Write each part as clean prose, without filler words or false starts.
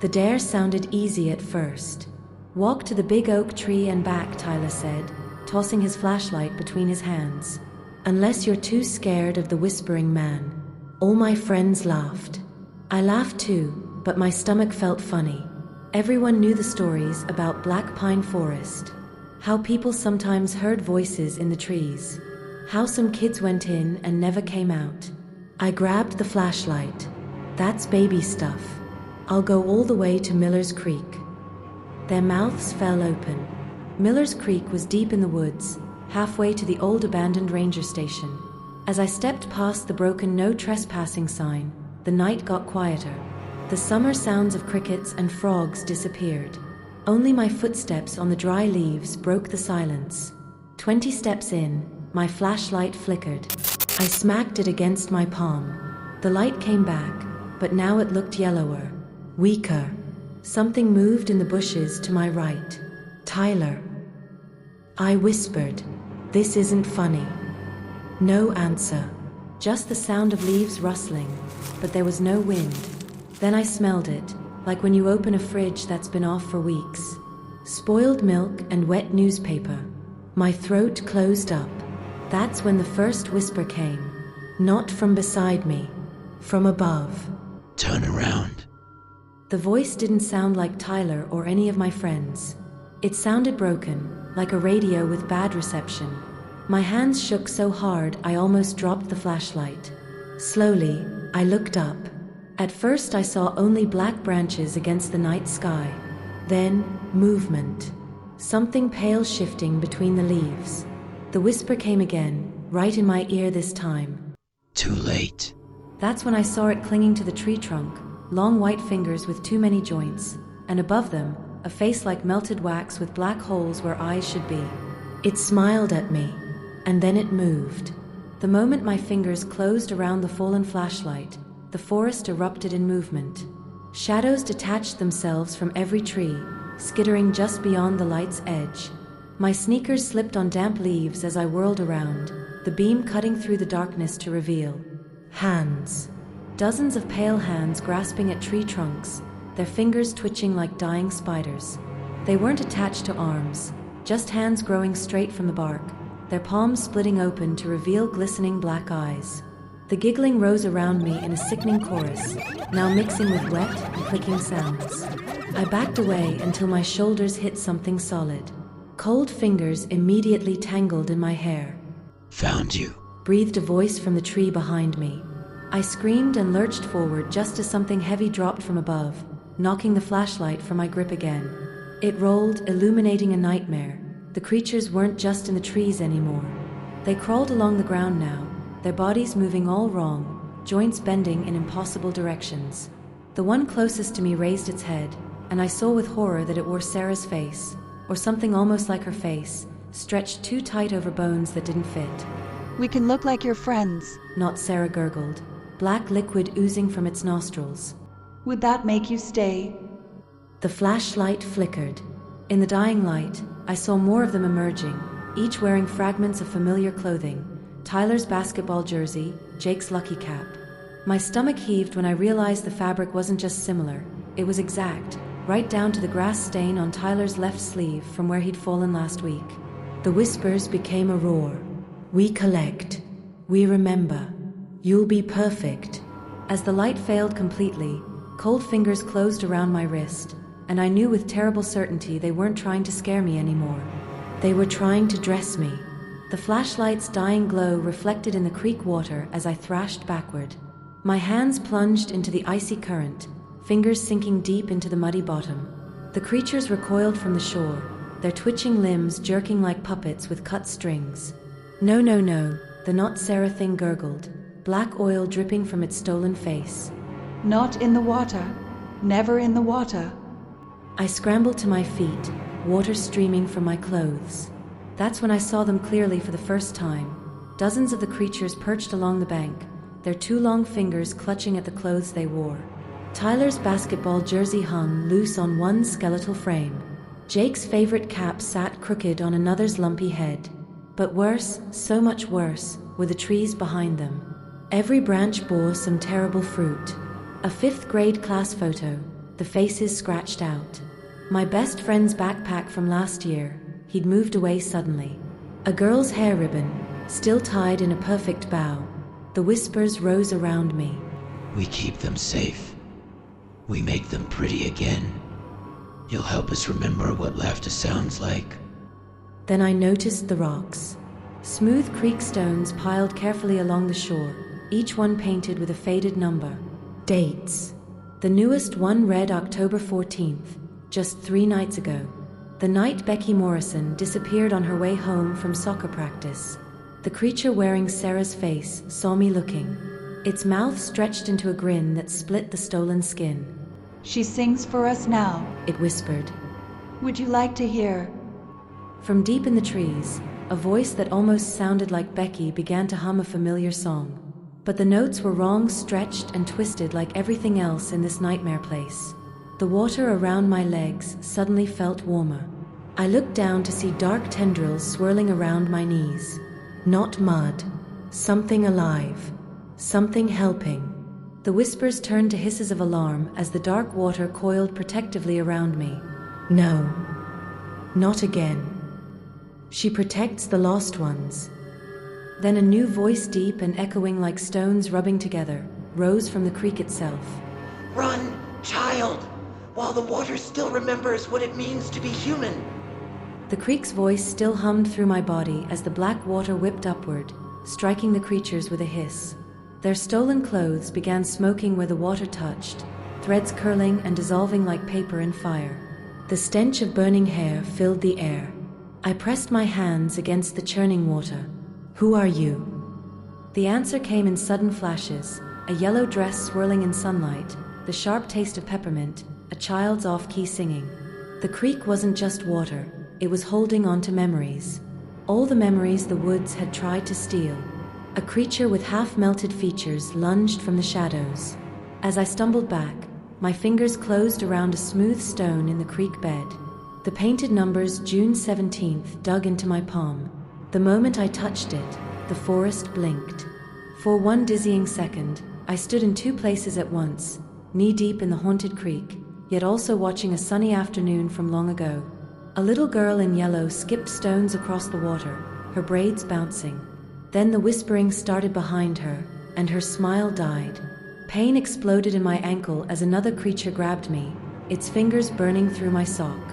The dare sounded easy at first. "Walk to the big oak tree and back," Tyler said, tossing his flashlight between his hands. "Unless you're too scared of the whispering man." All my friends laughed. I laughed too, but my stomach felt funny. Everyone knew the stories about Blackpine Forest. How people sometimes heard voices in the trees. How some kids went in and never came out. I grabbed the flashlight. "That's baby stuff. I'll go all the way to Miller's Creek." Their mouths fell open. Miller's Creek was deep in the woods, halfway to the old abandoned ranger station. As I stepped past the broken "No Trespassing" sign, the night got quieter. The summer sounds of crickets and frogs disappeared. Only my footsteps on the dry leaves broke the silence. 20 steps in, my flashlight flickered. I smacked it against my palm. The light came back, but now it looked yellower, weaker. Something moved in the bushes to my right. "Tyler." I whispered. "This isn't funny." No answer. Just the sound of leaves rustling, but there was no wind. Then I smelled it, like when you open a fridge that's been off for weeks. Spoiled milk and wet newspaper. My throat closed up. That's when the first whisper came. Not from beside me. From above. "Turn around." The voice didn't sound like Tyler or any of my friends. It sounded broken, like a radio with bad reception. My hands shook so hard I almost dropped the flashlight. Slowly, I looked up. At first I saw only black branches against the night sky. Then, movement. Something pale shifting between the leaves. The whisper came again, right in my ear this time. "Too late." That's when I saw it clinging to the tree trunk, long white fingers with too many joints, and above them, a face like melted wax with black holes where eyes should be. It smiled at me, and then it moved. The moment my fingers closed around the fallen flashlight, the forest erupted in movement. Shadows detached themselves from every tree, skittering just beyond the light's edge. My sneakers slipped on damp leaves as I whirled around, the beam cutting through the darkness to reveal hands. Dozens of pale hands grasping at tree trunks, their fingers twitching like dying spiders. They weren't attached to arms, just hands growing straight from the bark, their palms splitting open to reveal glistening black eyes. The giggling rose around me in a sickening chorus, now mixing with wet and clicking sounds. I backed away until my shoulders hit something solid. Cold fingers immediately tangled in my hair. "Found you," breathed a voice from the tree behind me. I screamed and lurched forward just as something heavy dropped from above, knocking the flashlight from my grip again. It rolled, illuminating a nightmare. The creatures weren't just in the trees anymore. They crawled along the ground now, their bodies moving all wrong, joints bending in impossible directions. The one closest to me raised its head, and I saw with horror that it wore Sarah's face, or something almost like her face, stretched too tight over bones that didn't fit. "We can look like your friends." Not Sarah gurgled, black liquid oozing from its nostrils. "Would that make you stay?" The flashlight flickered. In the dying light, I saw more of them emerging, each wearing fragments of familiar clothing. Tyler's basketball jersey, Jake's lucky cap. My stomach heaved when I realized the fabric wasn't just similar, it was exact, right down to the grass stain on Tyler's left sleeve from where he'd fallen last week. The whispers became a roar. "We collect. We remember. You'll be perfect." As the light failed completely, cold fingers closed around my wrist, and I knew with terrible certainty they weren't trying to scare me anymore. They were trying to dress me. The flashlight's dying glow reflected in the creek water as I thrashed backward. My hands plunged into the icy current, fingers sinking deep into the muddy bottom. The creatures recoiled from the shore, their twitching limbs jerking like puppets with cut strings. "No, no, no," the not Sarah thing gurgled, black oil dripping from its stolen face. "Not in the water. Never in the water." I scrambled to my feet, water streaming from my clothes. That's when I saw them clearly for the first time. Dozens of the creatures perched along the bank, their two long fingers clutching at the clothes they wore. Tyler's basketball jersey hung loose on one skeletal frame. Jake's favorite cap sat crooked on another's lumpy head. But worse, so much worse, were the trees behind them. Every branch bore some terrible fruit. A fifth-grade class photo, the faces scratched out. My best friend's backpack from last year, he'd moved away suddenly. A girl's hair ribbon, still tied in a perfect bow. The whispers rose around me. We keep them safe. We make them pretty again. You'll help us remember what laughter sounds like. Then I noticed the rocks. Smooth creek stones piled carefully along the shore, each one painted with a faded number. Dates. The newest one read October 14th, just 3 nights ago. The night Becky Morrison disappeared on her way home from soccer practice. The creature wearing Sarah's face saw me looking. Its mouth stretched into a grin that split the stolen skin. She sings for us now. It whispered. Would you like to hear? From deep in the trees, a voice that almost sounded like Becky began to hum a familiar song. But the notes were wrong, stretched and twisted like everything else in this nightmare place. The water around my legs suddenly felt warmer. I looked down to see dark tendrils swirling around my knees. Not mud. Something alive. Something helping. The whispers turned to hisses of alarm as the dark water coiled protectively around me. No. Not again. She protects the lost ones. Then a new voice, deep and echoing like stones rubbing together, rose from the creek itself. Run, child, while the water still remembers what it means to be human. The creek's voice still hummed through my body as the black water whipped upward, striking the creatures with a hiss. Their stolen clothes began smoking where the water touched, threads curling and dissolving like paper in fire. The stench of burning hair filled the air. I pressed my hands against the churning water. Who are you? The answer came in sudden flashes, a yellow dress swirling in sunlight, the sharp taste of peppermint, a child's off-key singing. The creek wasn't just water, it was holding on to memories. All the memories the woods had tried to steal. A creature with half-melted features lunged from the shadows. As I stumbled back, my fingers closed around a smooth stone in the creek bed. The painted numbers June 17th dug into my palm. The moment I touched it, the forest blinked. For one dizzying second, I stood in 2 places at once, knee-deep in the haunted creek, yet also watching a sunny afternoon from long ago. A little girl in yellow skipped stones across the water, her braids bouncing. Then the whispering started behind her, and her smile died. Pain exploded in my ankle as another creature grabbed me, its fingers burning through my sock.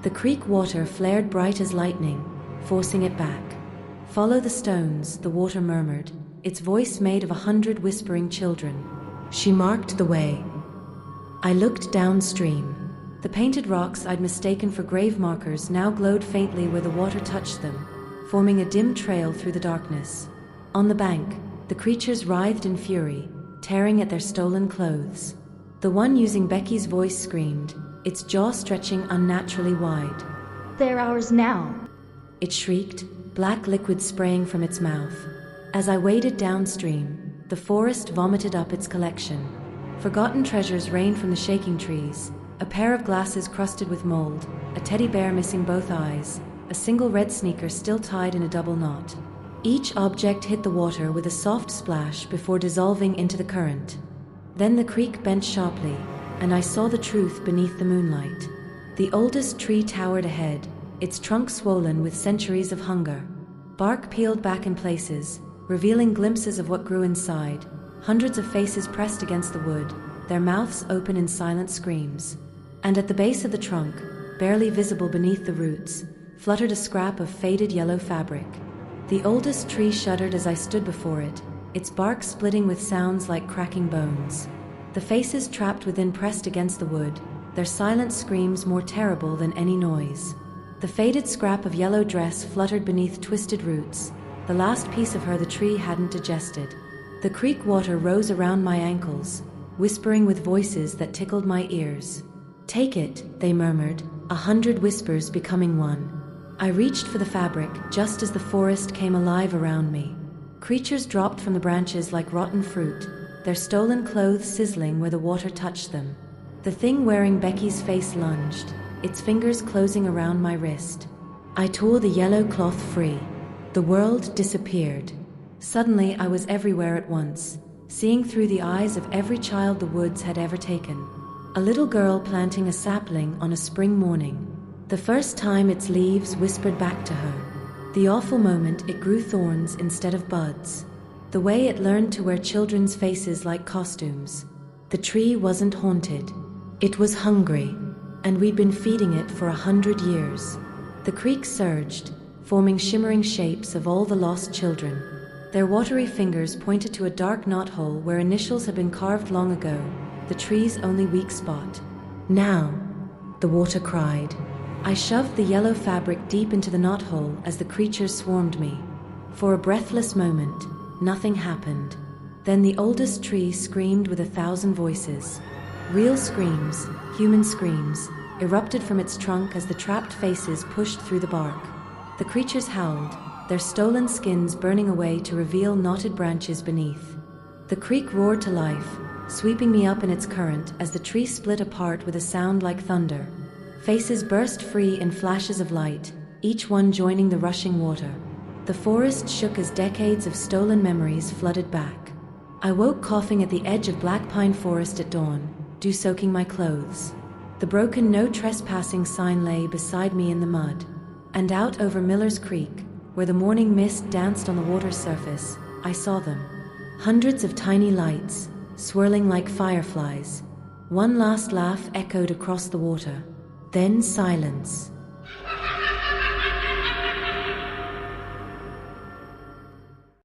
The creek water flared bright as lightning, forcing it back. Follow the stones, the water murmured, its voice made of 100 whispering children. She marked the way. I looked downstream. The painted rocks I'd mistaken for grave markers now glowed faintly where the water touched them, forming a dim trail through the darkness. On the bank, the creatures writhed in fury, tearing at their stolen clothes. The one using Becky's voice screamed, its jaw stretching unnaturally wide. They're ours now. It shrieked, black liquid spraying from its mouth. As I waded downstream, the forest vomited up its collection. Forgotten treasures rained from the shaking trees, a pair of glasses crusted with mold, a teddy bear missing both eyes, a single red sneaker still tied in a double knot. Each object hit the water with a soft splash before dissolving into the current. Then the creek bent sharply, and I saw the truth beneath the moonlight. The oldest tree towered ahead, its trunk swollen with centuries of hunger. Bark peeled back in places, revealing glimpses of what grew inside, hundreds of faces pressed against the wood, their mouths open in silent screams. And at the base of the trunk, barely visible beneath the roots, fluttered a scrap of faded yellow fabric. The oldest tree shuddered as I stood before it, its bark splitting with sounds like cracking bones. The faces trapped within pressed against the wood, their silent screams more terrible than any noise. The faded scrap of yellow dress fluttered beneath twisted roots, the last piece of her the tree hadn't digested. The creek water rose around my ankles, whispering with voices that tickled my ears. "Take it," they murmured, 100 whispers becoming one. I reached for the fabric just as the forest came alive around me. Creatures dropped from the branches like rotten fruit, their stolen clothes sizzling where the water touched them. The thing wearing Becky's face lunged, its fingers closing around my wrist. I tore the yellow cloth free. The world disappeared. Suddenly I was everywhere at once, seeing through the eyes of every child the woods had ever taken. A little girl planting a sapling on a spring morning. The first time its leaves whispered back to her. The awful moment it grew thorns instead of buds. The way it learned to wear children's faces like costumes. The tree wasn't haunted. It was hungry, and we'd been feeding it for 100 years. The creek surged, forming shimmering shapes of all the lost children. Their watery fingers pointed to a dark knothole where initials had been carved long ago, the tree's only weak spot. Now, the water cried. I shoved the yellow fabric deep into the knothole as the creatures swarmed me. For a breathless moment, nothing happened. Then the oldest tree screamed with 1,000 voices. Real screams, human screams, erupted from its trunk as the trapped faces pushed through the bark. The creatures howled, their stolen skins burning away to reveal knotted branches beneath. The creek roared to life, sweeping me up in its current as the tree split apart with a sound like thunder. Faces burst free in flashes of light, each one joining the rushing water. The forest shook as decades of stolen memories flooded back. I woke coughing at the edge of Blackpine Forest at dawn, dew soaking my clothes. The broken no trespassing sign lay beside me in the mud. And out over Miller's Creek, where the morning mist danced on the water's surface, I saw them. Hundreds of tiny lights, swirling like fireflies. One last laugh echoed across the water. Then silence.